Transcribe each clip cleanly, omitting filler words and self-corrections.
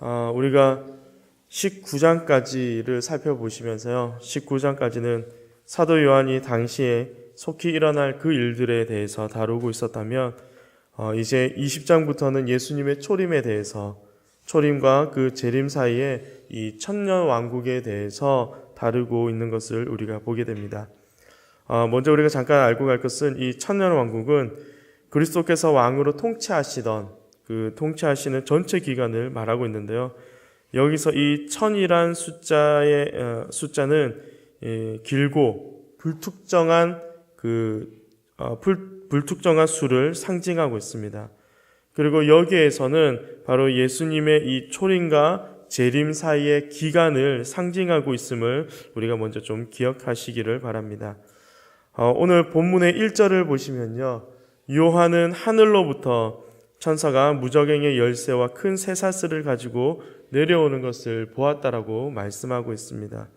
우리가 19장까지를 살펴보시면서요. 19장까지는 사도 요한이 당시에 속히 일어날 그 일들에 대해서 다루고 있었다면 이제 20장부터는 예수님의 초림에 대해서, 초림과 그 재림 사이에 이 천년 왕국에 대해서 다루고 있는 것을 우리가 보게 됩니다. 먼저 우리가 잠깐 알고 갈 것은 이 천년 왕국은 그리스도께서 왕으로 통치하시던 그 통치하시는 전체 기간을 말하고 있는데요. 여기서 이 천이란 숫자는 길고 불특정한 불특정한 수를 상징하고 있습니다. 그리고 여기에서는 바로 예수님의 이 초림과 재림 사이의 기간을 상징하고 있음을 우리가 먼저 좀 기억하시기를 바랍니다. 오늘 본문의 1절을 보시면요. 요한은 하늘로부터 천사가 무저갱의 열쇠와 큰 쇠사슬을 가지고 내려오는 것을 보았다라고 말씀하고 있습니다.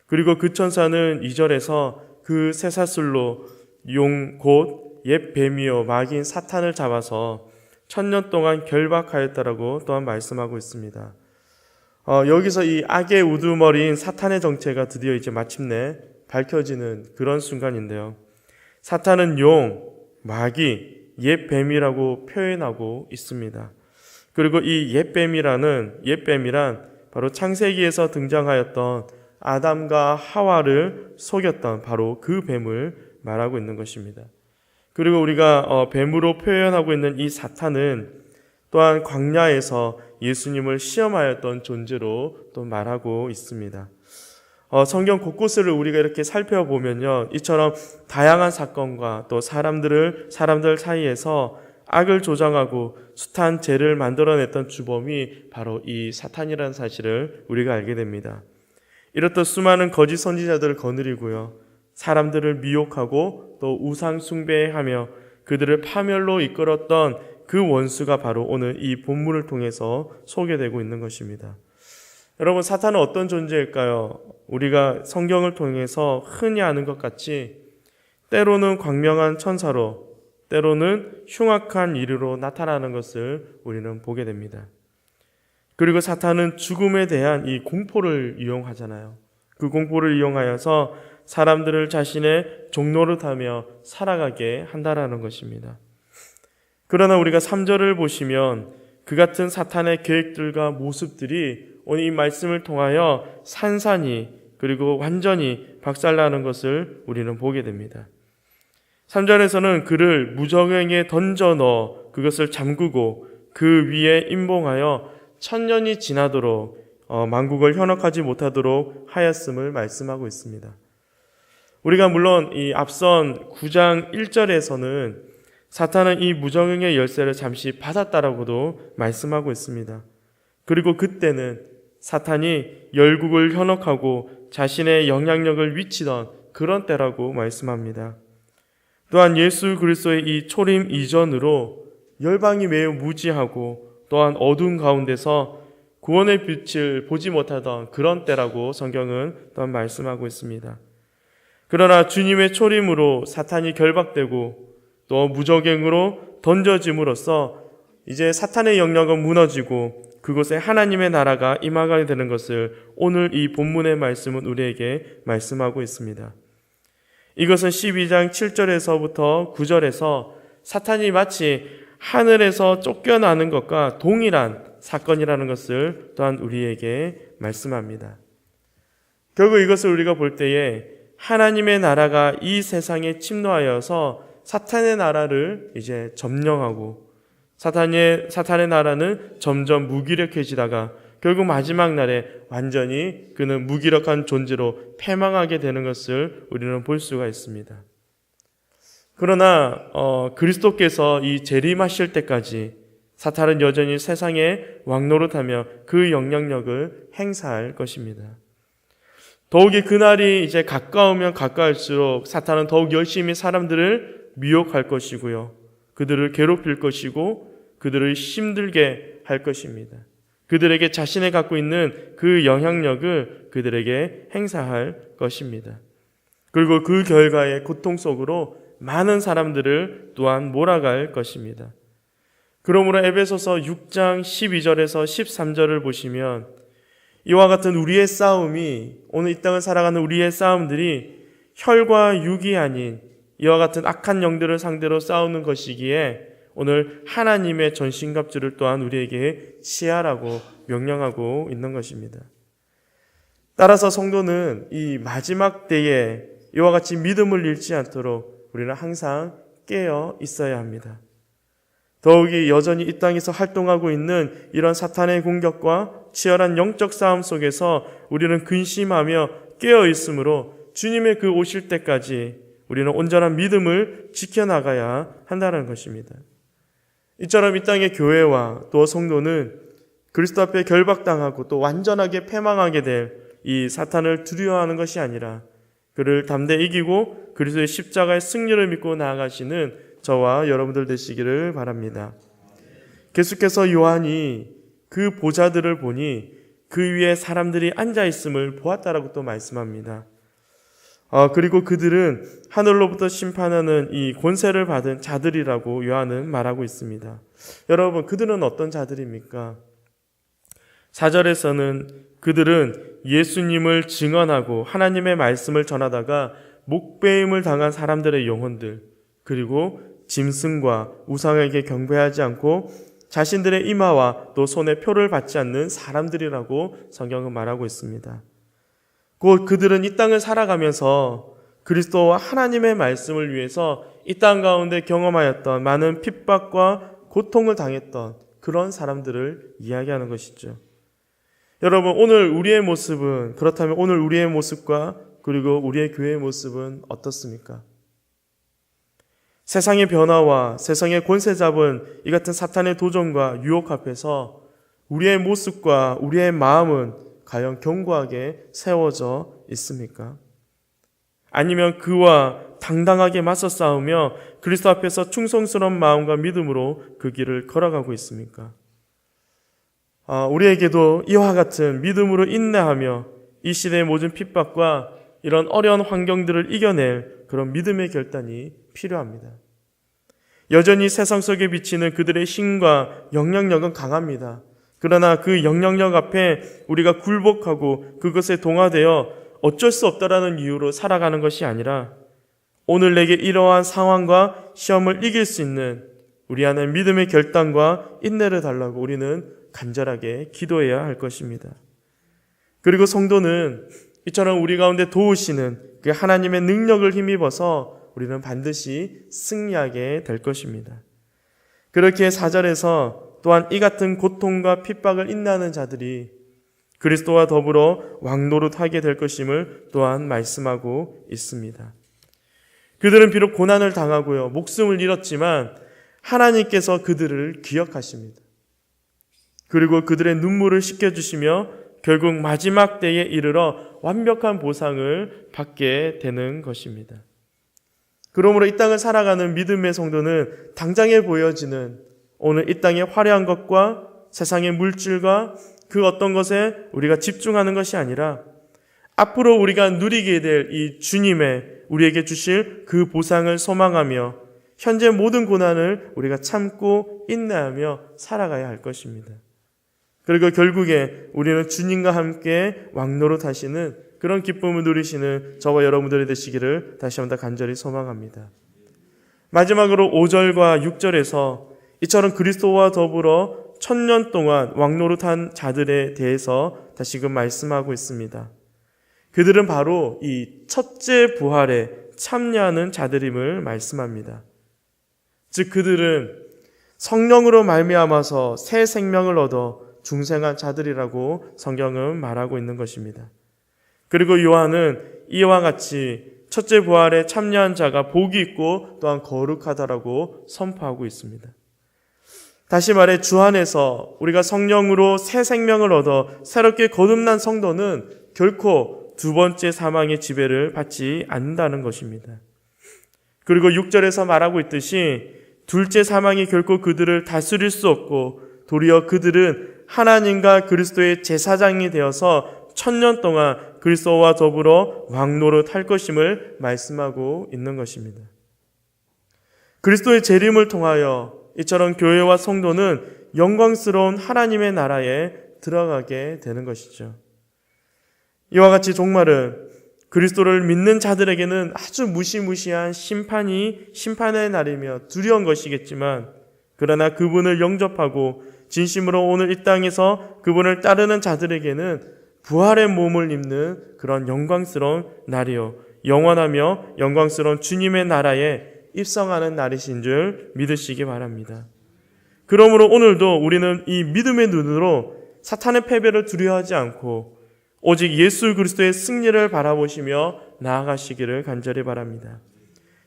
그리고 그 천사는 2절에서 그 쇠사슬로 용 곧 옛 뱀이요 마귀인 사탄을 잡아서 1000년 동안 결박하였다라고 또한 말씀하고 있습니다. 여기서 이 악의 우두머리인 사탄의 정체가 드디어 이제 마침내 밝혀지는 그런 순간인데요. 사탄은 용, 마귀, 옛 뱀이라고 표현하고 있습니다. 그리고 이 옛뱀이란 바로 창세기에서 등장하였던 아담과 하와를 속였던 바로 그 뱀을 말하고 있는 것입니다. 그리고 우리가 뱀으로 표현하고 있는 이 사탄은 또한 광야에서 예수님을 시험하였던 존재로 또 말하고 있습니다. 성경 곳곳을 우리가 이렇게 살펴보면요, 이처럼 다양한 사건과 또 사람들 사이에서 악을 조장하고 숱한 죄를 만들어냈던 주범이 바로 이 사탄이라는 사실을 우리가 알게 됩니다. 이렇듯 수많은 거짓 선지자들을 거느리고요, 사람들을 미혹하고 또 우상 숭배하며 그들을 파멸로 이끌었던 그 원수가 바로 오늘 이 본문을 통해서 소개되고 있는 것입니다. 여러분, 사탄은 어떤 존재일까요? 우리가 성경을 통해서 흔히 아는 것 같이 때로는 광명한 천사로, 때로는 흉악한 이르로 나타나는 것을 우리는 보게 됩니다. 그리고 사탄은 죽음에 대한 이 공포를 이용하잖아요. 그 공포를 이용하여서 사람들을 자신의 종노릇하며 살아가게 한다라는 것입니다. 그러나 우리가 3절을 보시면 그 같은 사탄의 계획들과 모습들이 오늘 이 말씀을 통하여 산산이 그리고 완전히 박살나는 것을 우리는 보게 됩니다. 3절에서는 그를 무저갱에 던져 넣어 그것을 잠그고 그 위에 임봉하여 1000년이 지나도록 만국을 현혹하지 못하도록 하였음을 말씀하고 있습니다. 우리가 물론 이 앞선 9장 1절에서는 사탄은 이 무저갱의 열쇠를 잠시 받았다라고도 말씀하고 있습니다. 그리고 그때는 사탄이 열국을 현혹하고 자신의 영향력을 위치던 그런 때라고 말씀합니다. 또한 예수 그리스도의 이 초림 이전으로 열방이 매우 무지하고 또한 어두운 가운데서 구원의 빛을 보지 못하던 그런 때라고 성경은 또한 말씀하고 있습니다. 그러나 주님의 초림으로 사탄이 결박되고 또 무저갱으로 던져짐으로써 이제 사탄의 영역은 무너지고 그곳에 하나님의 나라가 임하게 되는 것을 오늘 이 본문의 말씀은 우리에게 말씀하고 있습니다. 이것은 12장 7절에서부터 9절에서 사탄이 마치 하늘에서 쫓겨나는 것과 동일한 사건이라는 것을 또한 우리에게 말씀합니다. 결국 이것을 우리가 볼 때에 하나님의 나라가 이 세상에 침노하여서 사탄의 나라를 이제 점령하고 사탄의 나라는 점점 무기력해지다가 결국 마지막 날에 완전히 그는 무기력한 존재로 패망하게 되는 것을 우리는 볼 수가 있습니다. 그러나 그리스도께서 이 재림하실 때까지 사탄은 여전히 세상에 왕노릇하며 그 영향력을 행사할 것입니다. 더욱이 그날이 이제 가까우면 가까울수록 사탄은 더욱 열심히 사람들을 미혹할 것이고요, 그들을 괴롭힐 것이고 그들을 힘들게 할 것입니다. 그들에게 자신이 갖고 있는 그 영향력을 그들에게 행사할 것입니다. 그리고 그 결과의 고통 속으로 많은 사람들을 또한 몰아갈 것입니다. 그러므로 에베소서 6장 12절에서 13절을 보시면 이와 같은 우리의 싸움이, 오늘 이 땅을 살아가는 우리의 싸움들이 혈과 육이 아닌 이와 같은 악한 영들을 상대로 싸우는 것이기에 오늘 하나님의 전신갑주를 또한 우리에게 취하라고 명령하고 있는 것입니다. 따라서 성도는 이 마지막 때에 이와 같이 믿음을 잃지 않도록 우리는 항상 깨어 있어야 합니다. 더욱이 여전히 이 땅에서 활동하고 있는 이런 사탄의 공격과 치열한 영적 싸움 속에서 우리는 근심하며 깨어 있으므로 주님의 그 오실 때까지 우리는 온전한 믿음을 지켜나가야 한다는 것입니다. 이처럼 이 땅의 교회와 또 성도는 그리스도 앞에 결박당하고 또 완전하게 패망하게 될 이 사탄을 두려워하는 것이 아니라 그를 담대히 이기고 그리스도의 십자가의 승리를 믿고 나아가시는 저와 여러분들 되시기를 바랍니다. 계속해서 요한이 그 보좌들을 보니 그 위에 사람들이 앉아있음을 보았다라고 또 말씀합니다. 그리고 그들은 하늘로부터 심판하는 이 권세를 받은 자들이라고 요한은 말하고 있습니다. 여러분, 그들은 어떤 자들입니까? 4절에서는 그들은 예수님을 증언하고 하나님의 말씀을 전하다가 목배임을 당한 사람들의 영혼들, 그리고 짐승과 우상에게 경배하지 않고 자신들의 이마와 또 손에 표를 받지 않는 사람들이라고 성경은 말하고 있습니다. 곧 그들은 이 땅을 살아가면서 그리스도와 하나님의 말씀을 위해서 이 땅 가운데 경험하였던 많은 핍박과 고통을 당했던 그런 사람들을 이야기하는 것이죠. 여러분, 오늘 우리의 모습은, 그렇다면 오늘 우리의 모습과 그리고 우리의 교회의 모습은 어떻습니까? 세상의 변화와 세상의 권세 잡은 이 같은 사탄의 도전과 유혹 앞에서 우리의 모습과 우리의 마음은 과연 견고하게 세워져 있습니까? 아니면 그와 당당하게 맞서 싸우며 그리스도 앞에서 충성스러운 마음과 믿음으로 그 길을 걸어가고 있습니까? 우리에게도 이와 같은 믿음으로 인내하며 이 시대의 모든 핍박과 이런 어려운 환경들을 이겨낼 그런 믿음의 결단이 필요합니다. 여전히 세상 속에 비치는 그들의 힘과 영향력은 강합니다. 그러나 그 영향력 앞에 우리가 굴복하고 그것에 동화되어 어쩔 수 없다라는 이유로 살아가는 것이 아니라 오늘 내게 이러한 상황과 시험을 이길 수 있는 우리 안에 믿음의 결단과 인내를 달라고 우리는 간절하게 기도해야 할 것입니다. 그리고 성도는 이처럼 우리 가운데 도우시는 그 하나님의 능력을 힘입어서 우리는 반드시 승리하게 될 것입니다. 그렇게 4절에서 또한 이 같은 고통과 핍박을 인내하는 자들이 그리스도와 더불어 왕노릇하게 될 것임을 또한 말씀하고 있습니다. 그들은 비록 고난을 당하고요, 목숨을 잃었지만 하나님께서 그들을 기억하십니다. 그리고 그들의 눈물을 씻겨주시며 결국 마지막 때에 이르러 완벽한 보상을 받게 되는 것입니다. 그러므로 이 땅을 살아가는 믿음의 성도는 당장에 보여지는 오늘 이 땅의 화려한 것과 세상의 물질과 그 어떤 것에 우리가 집중하는 것이 아니라 앞으로 우리가 누리게 될 이 주님의 우리에게 주실 그 보상을 소망하며 현재 모든 고난을 우리가 참고 인내하며 살아가야 할 것입니다. 그리고 결국에 우리는 주님과 함께 왕노릇 하시는 그런 기쁨을 누리시는 저와 여러분들이 되시기를 다시 한번 간절히 소망합니다. 마지막으로 5절과 6절에서 이처럼 그리스도와 더불어 1000년 동안 왕노릇한 자들에 대해서 다시금 말씀하고 있습니다. 그들은 바로 이 첫째 부활에 참여하는 자들임을 말씀합니다. 즉 그들은 성령으로 말미암아서 새 생명을 얻어 중생한 자들이라고 성경은 말하고 있는 것입니다. 그리고 요한은 이와 같이 첫째 부활에 참여한 자가 복이 있고 또한 거룩하다라고 선포하고 있습니다. 다시 말해 주 안에서 우리가 성령으로 새 생명을 얻어 새롭게 거듭난 성도는 결코 두 번째 사망의 지배를 받지 않는다는 것입니다. 그리고 6절에서 말하고 있듯이 둘째 사망이 결코 그들을 다스릴 수 없고 도리어 그들은 하나님과 그리스도의 제사장이 되어서 1000년 동안 그리스도와 더불어 왕노릇 할 것임을 말씀하고 있는 것입니다. 그리스도의 재림을 통하여 이처럼 교회와 성도는 영광스러운 하나님의 나라에 들어가게 되는 것이죠. 이와 같이 종말은 그리스도를 믿는 자들에게는 아주 무시무시한 심판의 날이며 두려운 것이겠지만, 그러나 그분을 영접하고 진심으로 오늘 이 땅에서 그분을 따르는 자들에게는 부활의 몸을 입는 그런 영광스러운 날이요, 영원하며 영광스러운 주님의 나라에 입성하는 날이신 줄 믿으시기 바랍니다. 그러므로 오늘도 우리는 이 믿음의 눈으로 사탄의 패배를 두려워하지 않고 오직 예수 그리스도의 승리를 바라보시며 나아가시기를 간절히 바랍니다.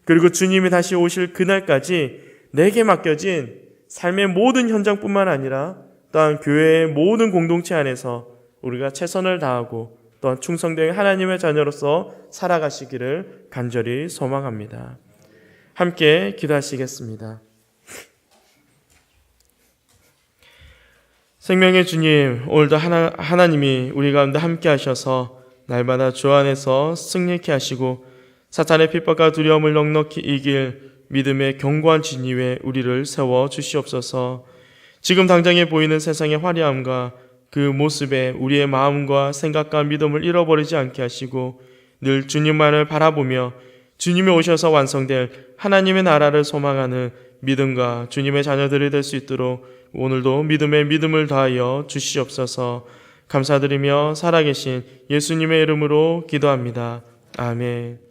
그리고 주님이 다시 오실 그날까지 내게 맡겨진 삶의 모든 현장뿐만 아니라 또한 교회의 모든 공동체 안에서 우리가 최선을 다하고 또한 충성된 하나님의 자녀로서 살아가시기를 간절히 소망합니다. 함께 기도하시겠습니다. 생명의 주님, 오늘도 하나님이 우리 가운데 함께 하셔서 날마다 주 안에서 승리케 하시고 사탄의 핍박과 두려움을 넉넉히 이길 믿음의 견고한 진위에 우리를 세워 주시옵소서. 지금 당장에 보이는 세상의 화려함과 그 모습에 우리의 마음과 생각과 믿음을 잃어버리지 않게 하시고 늘 주님만을 바라보며 주님이 오셔서 완성될 하나님의 나라를 소망하는 믿음과 주님의 자녀들이 될 수 있도록 오늘도 믿음을 더하여 주시옵소서. 감사드리며 살아계신 예수님의 이름으로 기도합니다. 아멘.